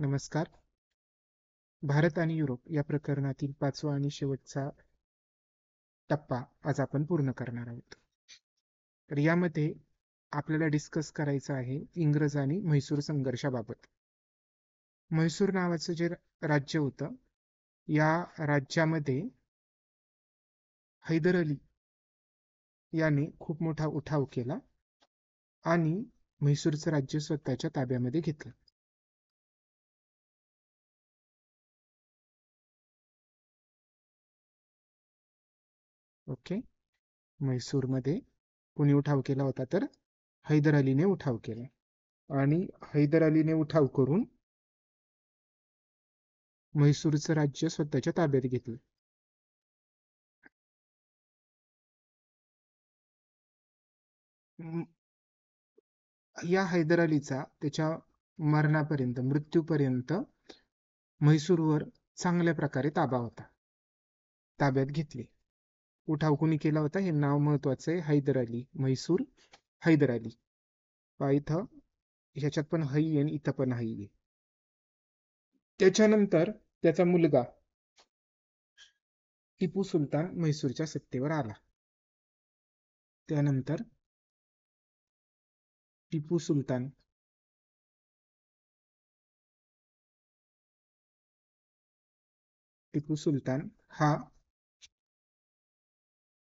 नमस्कार. भारत आणि युरोप या प्रकरणातील 5वा आणि शेवटचा टप्पा आज आपण पूर्ण करणार आहोत. तर यामध्ये आपल्याला डिस्कस करायचं आहे इंग्रज आणि म्हैसूर संघर्षाबाबत. म्हैसूर नावाचं जे राज्य होतं, या राज्यामध्ये हैदर अली याने खूप मोठा उठाव केला आणि म्हैसूरचं राज्य स्वतःच्या ताब्यामध्ये घेतलं. ओके. म्हैसूरमध्ये कोणी उठाव केला होता? तर हैदर अलीने उठाव केला आणि हैदर अलीने उठाव करून म्हैसूरचं राज्य स्वतःच्या ताब्यात घेतलं. या हैदर अलीचा त्याच्या मरणापर्यंत, मृत्यूपर्यंत म्हैसूरवर चांगल्या प्रकारे ताबा होता, ताब्यात घेतले. उठाव कोणी केला होता हे नाव महत्वाचं आहे. हैदर अली, म्हैसूर हैदर अली. इथं ह्याच्यात पण हई आहे आणि इथं पण हई आहे. त्याच्यानंतर त्याचा मुलगा टिपू सुलतान म्हैसूरच्या सत्तेवर आला. त्यानंतर टिपू सुलतान हा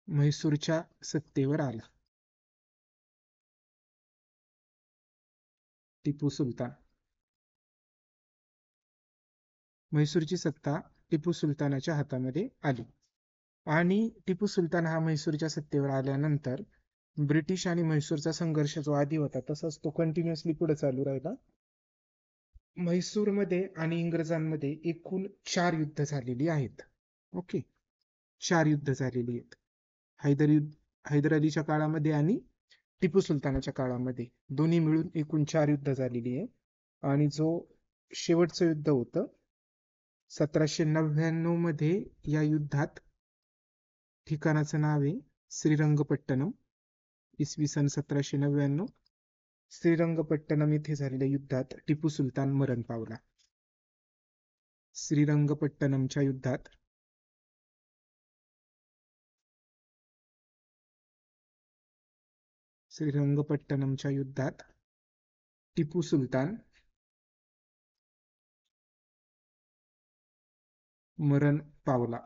म्हैसूरच्या सत्तेवर आला. टिपू सुलतान, म्हैसूरची सत्ता टिपू सुलतानाच्या हातामध्ये आली आणि टिपू सुलतान हा म्हैसूरच्या सत्तेवर आल्यानंतर ब्रिटिश आणि म्हैसूरचा संघर्ष जो आधी होता तसाच तो कंटिन्युअसली पुढे चालू राहिला. म्हैसूरमध्ये आणि इंग्रजांमध्ये एकूण 4 युद्ध झालेली आहेत. ओके, 4 युद्ध झालेली आहेत. हैदर अलीच्या काळामध्ये आणि टिपू सुलतानाच्या काळामध्ये दोन्ही मिळून एकूण 4 युद्ध झालेली आहे. आणि जो शेवटचं युद्ध होतं 1799 मध्ये, या युद्धात ठिकाणाचं नाव आहे श्रीरंगपट्टणम. इसवी सन 1799 श्रीरंगपट्टणम येथे झालेल्या युद्धात टिपू सुलतान मरण पावला. श्रीरंगपट्टणमच्या युद्धात टिपू सुलतान मरण पावला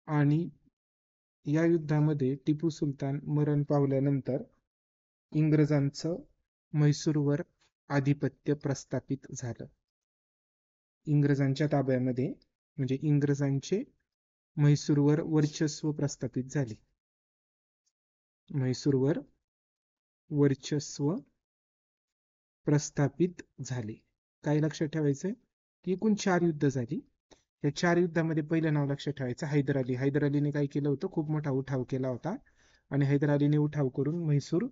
आणि या युद्धामध्ये टिपू सुलतान मरण पावल्यानंतर इंग्रजांचं म्हैसूरवर आधिपत्य प्रस्थापित झालं. इंग्रजांच्या ताब्यामध्ये, म्हणजे इंग्रजांचे म्हैसूरवर वर्चस्व प्रस्थापित झाले. म्हैसूरवर वर्चस्व प्रस्थापित झाले. काय लक्षात ठेवायचंय की एकूण 4 युद्ध झाली. या 4 युद्धामध्ये पहिलं नाव लक्षात ठेवायचं हैदर अली. हैदर अलीने काय केलं होतं? खूप मोठा उठाव केला होता आणि हैदर अलीने उठाव करून म्हैसूर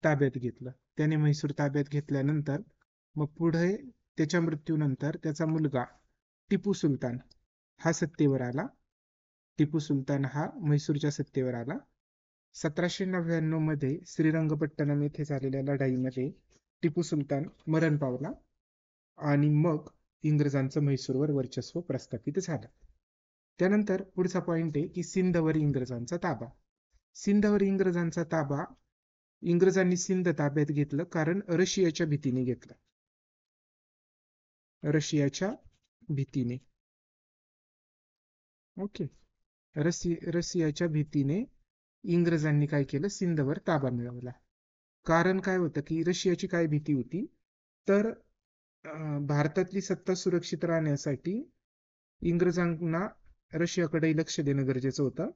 ताब्यात घेतलं. त्याने म्हैसूर ताब्यात घेतल्यानंतर मग पुढे त्याच्या मृत्यूनंतर त्याचा मुलगा टिपू सुलतान हा सत्तेवर आला. टिपू सुलतान हा म्हैसूरच्या सत्तेवर आला. 1799 मध्ये श्रीरंगपट्टणम येथे झालेल्या लढाईमध्ये टिपू सुलतान मरण पावला आणि मग इंग्रजांचं म्हैसूरवर वर्चस्व प्रस्थापित झालं. त्यानंतर पुढचा पॉइंट आहे की सिंधवर इंग्रजांचा ताबा. सिंधवर इंग्रजांचा ताबा, इंग्रजांनी सिंध ताब्यात घेतलं कारण रशियाच्या भीतीने घेतलं. रशियाच्या भीतीने. ओके, रशियाच्या भीतीने इंग्रजांनी काय केलं? सिंधवर ताबा मिळवला. कारण काय होतं की रशियाची काय भीती होती? तर भारतातली सत्ता सुरक्षित राहण्यासाठी इंग्रजांना रशियाकडे लक्ष देणं गरजेचं होतं.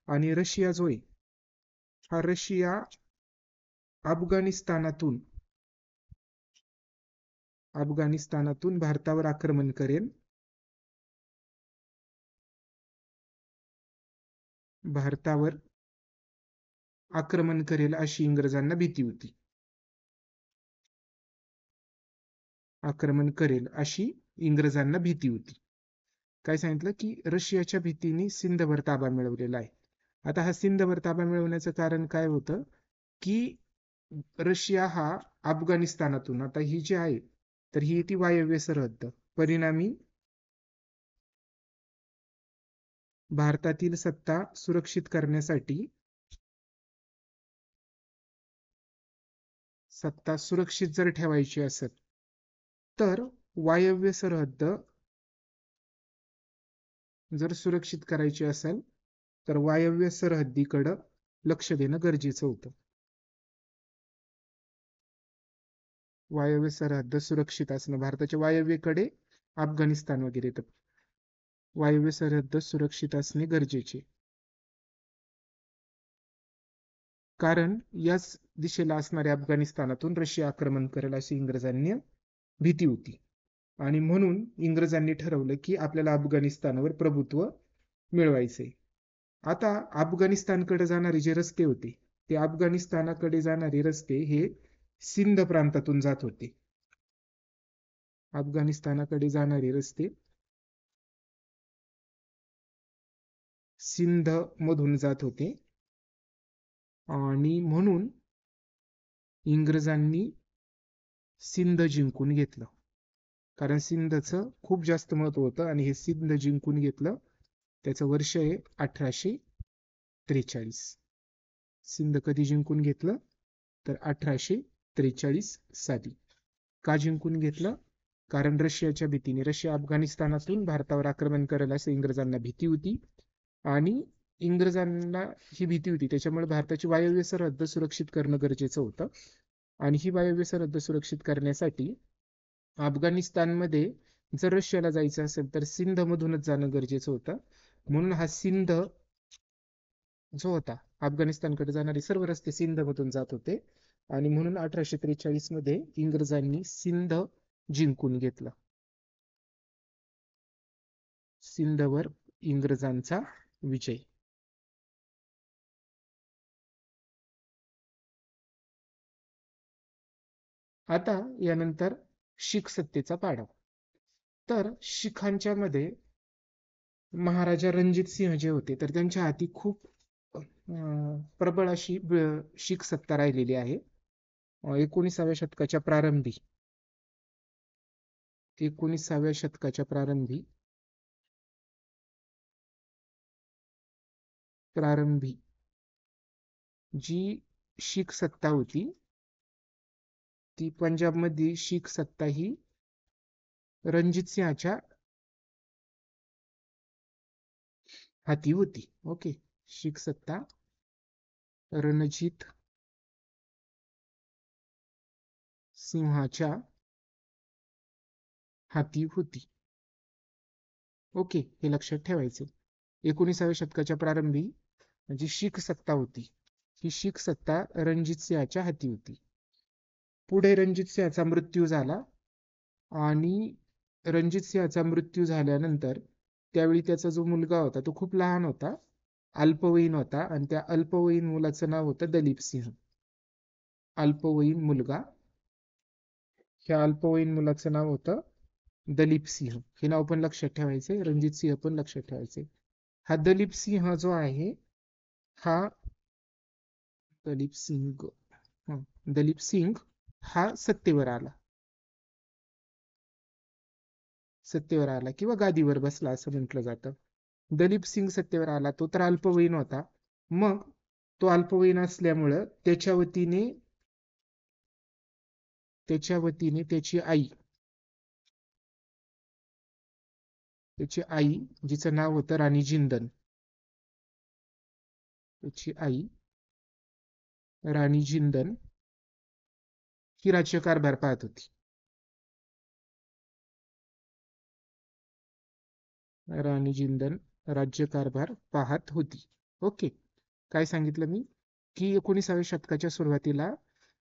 आणि रशिया जो आहे, हा रशिया अफगाणिस्तानातून भारतावर आक्रमण करेल, अशी इंग्रजांना भीती होती. काय सांगितलं की रशियाच्या भीतीने सिंधवर ताबा मिळवलेला आहे. आता हा सिंधवर ताबा मिळवण्याचं कारण काय होतं की रशिया हा अफगाणिस्तानातून, आता ही जी आहे तर ही ती वायव्य सरहद्द. परिणामी भारतातील सत्ता सुरक्षित करण्यासाठी सत्ता सुरक्षित जर ठेवायची असेल तर वायव्य सरहद्द जर सुरक्षित करायची असेल तर वायव्य सरहद्दीकडं लक्ष देणं गरजेचं होतं. वायव्य सरहद्द सुरक्षित असणं, भारताच्या वायव्येकडे अफगाणिस्तान वगैरे येतं. वायव्य सरहद्द सुरक्षित असणे गरजेचे, कारण याच दिशेला असणाऱ्या अफगाणिस्तानातून रशिया आक्रमण करेल अशी इंग्रजांनी भीती होती. आणि म्हणून इंग्रजांनी ठरवलं की आपल्याला अफगाणिस्तानवर प्रभुत्व मिळवायचे. आता अफगाणिस्तानकडे जाणारे जे रस्ते होते, ते अफगाणिस्तानाकडे जाणारे रस्ते हे सिंध प्रांतातून जात होते. अफगाणिस्तानाकडे जाणारे रस्ते सिंध मधून जात होते आणि म्हणून इंग्रजांनी सिंध जिंकून घेतलं. कारण सिंधचं खूप जास्त महत्व होतं आणि हे सिंध जिंकून घेतलं. त्याचं वर्ष आहे 1843. सिंध कधी जिंकून घेतलं तर 1843 साली. का जिंकून घेतलं? कारण रशियाच्या भीतीने. रशिया अफगाणिस्तानातून भारतावर आक्रमण करेल असं इंग्रजांना भीती होती आणि इंग्रजांना ही भीती होती, त्याच्यामुळे भारताची वायव्य सरहद्द सुरक्षित करणं गरजेचं होतं. आणि ही वायव्य सरहद्द सुरक्षित करण्यासाठी अफगाणिस्तानमध्ये जर रशियाला जायचं असेल तर सिंध मधूनच जाणं गरजेचं होतं. म्हणून हा सिंध जो होता, अफगाणिस्तानकडे जाणारे सर्व रस्ते सिंध मधून जात होते आणि म्हणून 1843 मध्ये इंग्रजांनी सिंध जिंकून घेतलं. सिंधवर इंग्रजांचा विजय. आता यानंतर शीख सत्तेचा पाडा. तर शिखांच्या मध्ये महाराजा रणजित सिंह जे होते, तर त्यांच्या हाती खूप प्रबळ अशी शीख सत्ता राहिलेली आहे. 19व्या शतकाच्या प्रारंभी 19व्या शतकाच्या प्रारंभी जी शीख सत्ता होती, ती पंजाब मध्ये शीख सत्ता ही रणजित सिंहाच्या हाती होती. ओके, शीख सत्ता रणजित सिंहाच्या हाती होती. ओके, हे लक्षात ठेवायचे. 19व्या शतकाच्या प्रारंभी जी शीख सत्ता होती, ही शीख सत्ता रणजित सिंहाच्या हाती होती. पुढे रणजित सिंहाचा मृत्यू झाला आणि रणजित सिंहाचा मृत्यू झाल्यानंतर त्यावेळी त्याचा जो मुलगा होता तो खूप लहान होता, अल्पवयीन होता आणि त्या अल्पवयीन मुलाचं नाव होतं दलीप सिंह. अल्पवयीन मुलगा, ह्या अल्पवयीन मुलाचं नाव होतं दलीप सिंह. हे नाव पण लक्षात ठेवायचे, रणजित सिंह पण लक्षात ठेवायचे. हा दलीप सिंह जो आहे, हा दलीप सिंग हा सत्तेवर आला किंवा गादीवर बसला असं म्हटलं जातं. दलीप सिंग सत्तेवर आला, तो तर अल्पवयीन होता. मग तो अल्पवयीन असल्यामुळं त्याच्या वतीने त्याची आई जिचं नाव होतं राणी जिंदन, त्याची आई राणी जिंदन ही राज्यकारभार पाहत होती. राणी जिंदन राज्यकारभार पाहत होती. ओके, काय सांगितलं मी की 19व्या शतकाच्या सुरुवातीला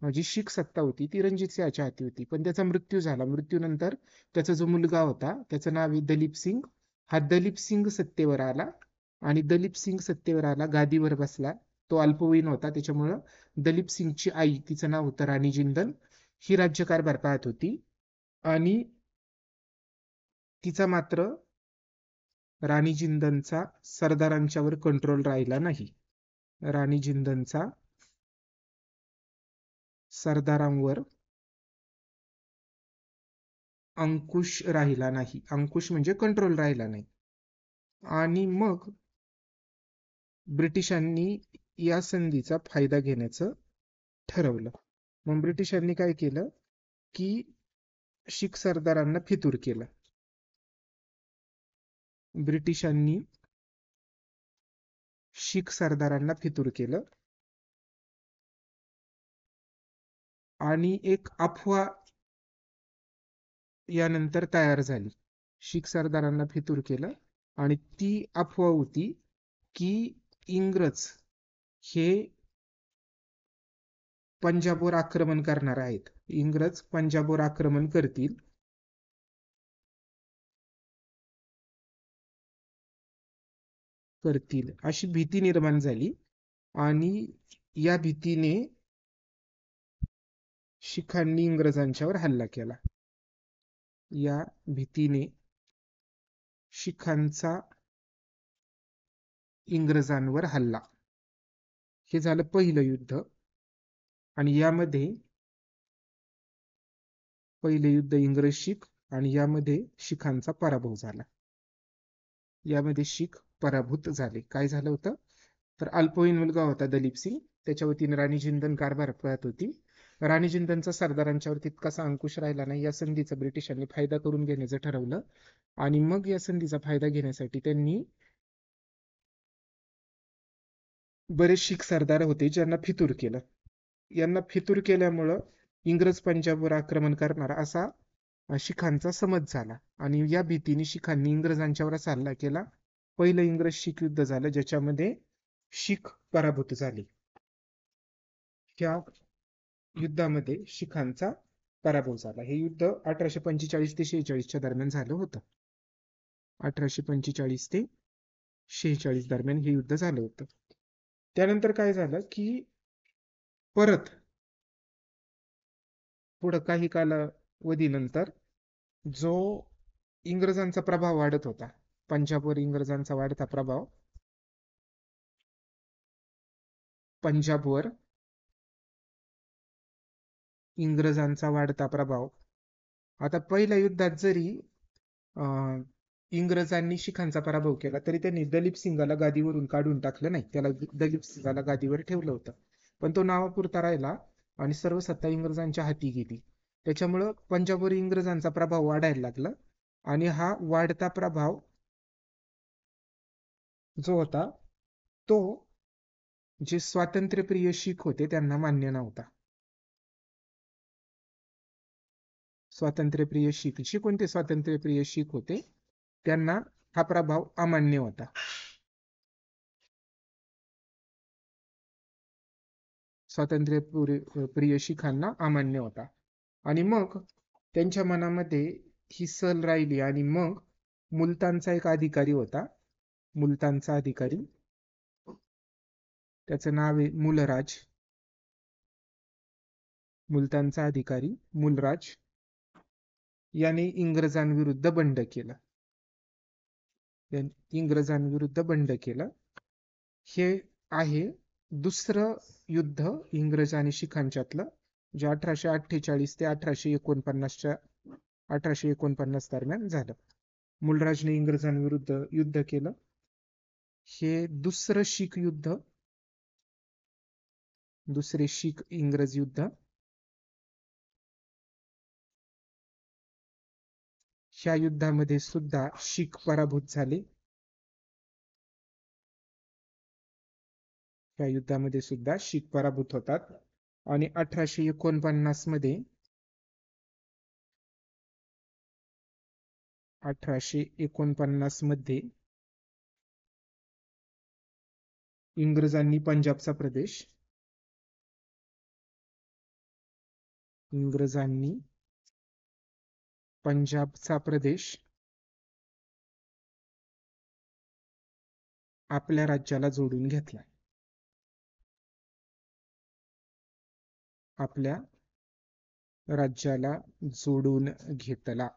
जी शीख सत्ता होती ती रणजित सिंहाच्या हाती होती, पण त्याचा मृत्यू झाला. मृत्यूनंतर त्याचा जो मुलगा होता त्याचं नाव आहे दलीप सिंग. हा दलीप सिंग सत्तेवर आला आणि दलीप सिंग सत्तेवर आला, गादीवर बसला. तो अल्पवयीन होता, त्याच्यामुळं दलीप सिंगची आई, तिचं नाव होतं राणी जिंदल, ही राज्यकारभार पाहत होती. आणि तिचा मात्र राणी जिंदनचा सरदारांच्यावर कंट्रोल राहिला नाही. राणी जिंदनचा सरदारांवर अंकुश राहिला नाही. अंकुश म्हणजे कंट्रोल राहिला नाही. आणि मग ब्रिटिशांनी या संधीचा फायदा घेण्याचं ठरवलं. मग ब्रिटिशांनी काय केलं की शीख सरदारांना फितूर केलं. ब्रिटिशांनी शीख सरदारांना फितूर केलं आणि एक अफवा यानंतर तयार झाली. शीख सरदारांना फितूर केलं आणि ती अफवा होती की इंग्रज हे पंजाबवर आक्रमण करणार आहेत. इंग्रज पंजाबवर आक्रमण करतील अशी भीती निर्माण झाली आणि या भीतीने शिखांनी इंग्रजांच्यावर हल्ला केला. या भीतीने शिखांचा इंग्रजांवर हल्ला. हे झालं पहिलं युद्ध. आणि यामध्ये पहिले युद्ध इंग्रज शीख आणि यामध्ये शिखांचा पराभव झाला. यामध्ये शीख पराभूत झाले. काय झालं होतं तर अल्पवयीन मुलगा होता दलीप सिंग, त्याच्या वतीने राणी जिंदन कारभार पाहत होती. राणी जिंदनचा सरदारांच्यावर तितकासा अंकुश राहिला नाही. या संधीचा ब्रिटिशांनी फायदा करून घेण्याचं ठरवलं आणि मग या संधीचा फायदा घेण्यासाठी त्यांनी बरेच शीख सरदार होते ज्यांना फितूर केलं. यांना फितूर केल्यामुळं इंग्रज पंजाबवर आक्रमण करणार असा शिखांचा समज झाला आणि या भीतीने शिखांनी इंग्रजांच्यावर हल्ला केला. पहिलं इंग्रज शीख युद्ध झालं ज्याच्यामध्ये शीख पराभूत झाले. या युद्धामध्ये शिखांचा पराभव झाला. हे युद्ध 1845 ते 46 दरम्यान झालं होतं. 1845 ते 46 दरम्यान हे युद्ध झालं होतं. त्यानंतर काय झालं की परत पुढं काही कालावधीनंतर जो इंग्रजांचा प्रभाव वाढत होता, पंजाबवर इंग्रजांचा वाढता प्रभाव, पंजाबवर इंग्रजांचा वाढता प्रभाव. आता पहिल्या युद्धात जरी इंग्रजांनी शिखांचा पराभव केला तरी त्यांनी दलीप सिंगाला गादीवरून काढून टाकलं नाही. त्याला दलीप सिंगाला गादीवर ठेवलं होतं, पण तो नावापुरता राहिला आणि सर्व सत्ता इंग्रजांच्या हाती गेली. त्याच्यामुळं पंजाबवर इंग्रजांचा प्रभाव वाढायला लागला आणि हा वाढता प्रभाव जो होता तो जे स्वातंत्र्यप्रिय शीख होते त्यांना मान्य नव्हता. स्वातंत्र्यप्रिय शीख कोणते स्वातंत्र्यप्रिय शीख होते त्यांना हा प्रभाव अमान्य होता. स्वातंत्र्यप्रिय शिखांना अमान्य होता आणि मग त्यांच्या मनामध्ये ही सल राहिली आणि मग मुलतानचा एक अधिकारी होता. मुलतानचा अधिकारी, त्याचं नाव आहे मुलराज. मुलतानचा अधिकारी मुलराज याने इंग्रजांविरुद्ध बंड केलं. इंग्रजांविरुद्ध बंड केलं. हे आहे दुसरं युद्ध इंग्रज आणि शिखांच्यातलं, जे 1848 ते 1849 दरम्यान झालं. मुलराजने इंग्रजांविरुद्ध युद्ध केलं. हे दुसरं शीख युद्ध, दुसरे शीख इंग्रज युद्ध. ह्या युद्धामध्ये सुद्धा शीख पराभूत झाले. या युद्धामध्ये सुद्धा शीख पराभूत होतात आणि 1849 मध्ये 1849 मध्ये इंग्रजांनी पंजाबचा प्रदेश आपल्या राज्याला जोडून घेतला. आपल्या राज्याला जोडून घेतला.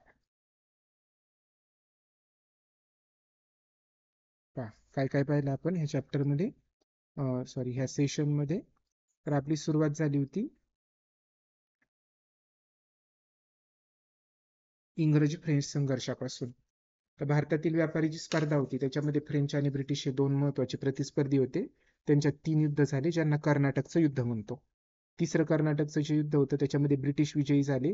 काय काय पाहिलं आपण ह्या चॅप्टर मध्ये, सॉरी ह्या सेशन मध्ये. तर आपली सुरुवात झाली होती इंग्रज फ्रेंच संघर्षापासून. तर भारतातील व्यापारी जी स्पर्धा होती त्याच्यामध्ये फ्रेंच आणि ब्रिटिश हे दोन महत्वाचे प्रतिस्पर्धी होते. त्यांच्यात 3 युद्ध झाले ज्यांना कर्नाटकचं युद्ध म्हणतो. तिसरं कर्नाटकचं जे युद्ध होतं त्याच्यामध्ये ब्रिटिश विजयी झाले.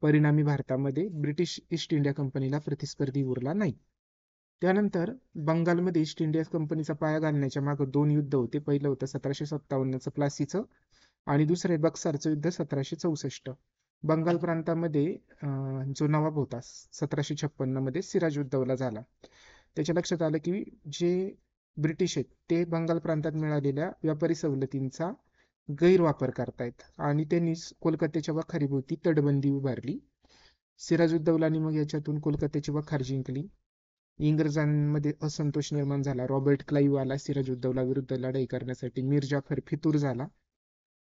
परिणामी भारतामध्ये ब्रिटिश ईस्ट इंडिया कंपनीला प्रतिस्पर्धी उरला नाही. त्यानंतर बंगालमध्ये ईस्ट इंडिया कंपनीचा पाया घालण्याच्या मागे 2 युद्ध होते. पहिलं होतं 1757चं प्लासीचं आणि दुसरे बक्सरचं युद्ध 1764. बंगाल प्रांतामध्ये जो नवाब होता 1756 मध्ये सिराजुद्दौला झाला. त्याच्या लक्षात आलं की जे ब्रिटिश आहेत ते बंगाल प्रांतात मिळालेल्या व्यापारी सवलतींचा गैरवापर करतायत आणि त्यांनी कोलकात्याच्या वखारीभोवती तटबंदी उभारली. सिराजुद्दौलाने मग याच्यातून कोलकात्याची वखार जिंकली. इंग्रजांमध्ये असंतोष निर्माण झाला. रॉबर्ट क्लाईव्ह आला सिराजुद्दौला विरुद्ध लढाई करण्यासाठी. मीर जाफर फितूर झाला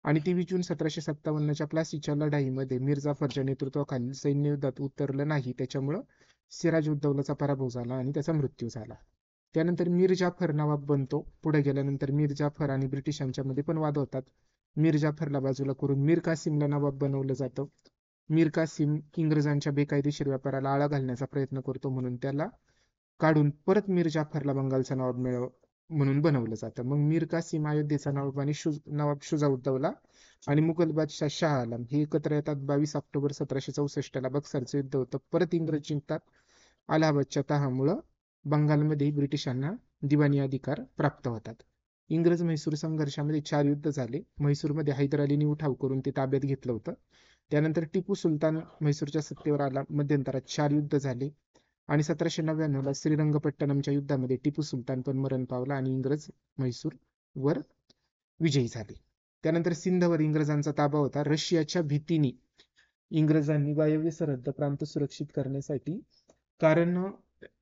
आणि 23 जून 1757च्या प्लासीच्या लढाईमध्ये मीर जाफरच्या नेतृत्वाखाली सैन्य युद्धात उतरलं नाही. त्याच्यामुळं सिराजुद्दौलाचा पराभव झाला आणि त्याचा मृत्यू झाला. त्यानंतर मीर जाफर नवाब बनतो. पुढे गेल्यानंतर मीर जाफर आणि ब्रिटिशांच्या मध्ये पण वाद होतात. मीर जाफरला बाजूला करून मीर कासिमला नवाब बनवलं जातं. मीर कासिम इंग्रजांच्या बेकायदेशीर व्यापाराला आळा घालण्याचा प्रयत्न करतो म्हणून त्याला काढून परत मीर जाफरला बंगालचा नवाब म्हणून बनवलं जातं. मग मीर कासिम अयोध्येचा नवाब आणि नवाब शुजाउद्दौला आणि मुघल बादशाह शाह आलम हे एकत्र येतात. 22 ऑक्टोबर 1764 ला बक्सरचं युद्ध होतं. परत इंग्रज जिंकतात. अलाहाबादच्या तहामुळं बंगालमध्ये ब्रिटिशांना दिवाणी अधिकार प्राप्त होतात. इंग्रज म्हैसूर संघर्षामध्ये 4 युद्ध झाले. म्हैसूरमध्ये हैदर अलीने उठाव करून ते ताब्यात घेतलं होतं. त्यानंतर टिपू सुलतान म्हैसूरच्या सत्तेवर आला. मध्यंतरात 4 युद्ध झाले आणि 1799 ला श्रीरंगपट्टणमच्या युद्धामध्ये टिपू सुलतान पण मरण पावला आणि इंग्रज म्हैसूर वर विजयी झाले. त्यानंतर सिंधवर इंग्रजांचा ताबा होता. रशियाच्या भीतीने इंग्रजांनी वायव्य सरहद्द प्रांत सुरक्षित करण्यासाठी, कारण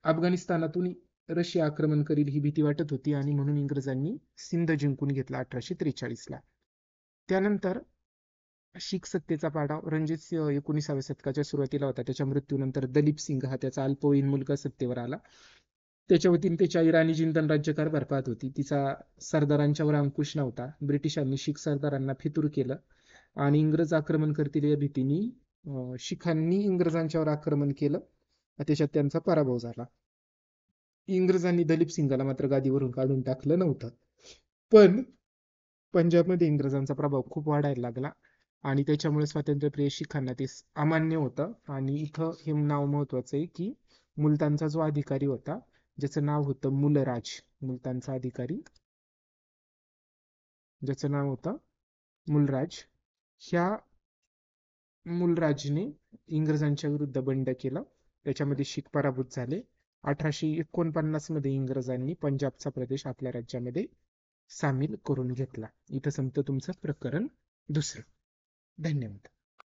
अफगाणिस्तानातून रशिया आक्रमण करील ही भीती वाटत होती आणि म्हणून इंग्रजांनी सिंध जिंकून घेतला 1843 ला. त्यानंतर शीख सत्तेचा पाडाव रणजित सिंह 19व्या शतकाच्या सुरुवातीला होता. त्याच्या मृत्यूनंतर दलीप सिंग हा त्याचा अल्पवयीन मुलगा सत्तेवर आला. त्याच्या वतीने त्याच्या आई राणी जिंदल राज्यकारभार पाहत होती. तिचा सरदारांच्यावर अंकुश नव्हता. ब्रिटिशांनी शीख सरदारांना फितूर केलं आणि इंग्रज आक्रमण करतील या भीतीने शिखांनी इंग्रजांच्यावर आक्रमण केलं. त्याच्यात त्यांचा पराभव झाला. इंग्रजांनी दलीप सिंगाला मात्र गादीवरून काढून टाकलं नव्हतं. पण पंजाबमध्ये इंग्रजांचा प्रभाव खूप वाढायला लागला आणि त्याच्यामुळे स्वातंत्र्यप्रिय शिखांना ते अमान्य होतं. आणि इथं हे नाव महत्वाचं आहे की मुलतानचा जो अधिकारी होता ज्याचं नाव होतं मुलराज, मुलतानचा अधिकारी ज्याचं नाव होतं मुलराज, ह्या मुलराजने इंग्रजांच्या विरुद्ध बंड केलं. त्याच्यामध्ये शीख पराभूत झाले. 1849 मध्ये इंग्रजांनी पंजाबचा प्रदेश आपल्या राज्यामध्ये सामील करून घेतला. इथं संपतं तुमचं प्रकरण 2. धन्यवाद.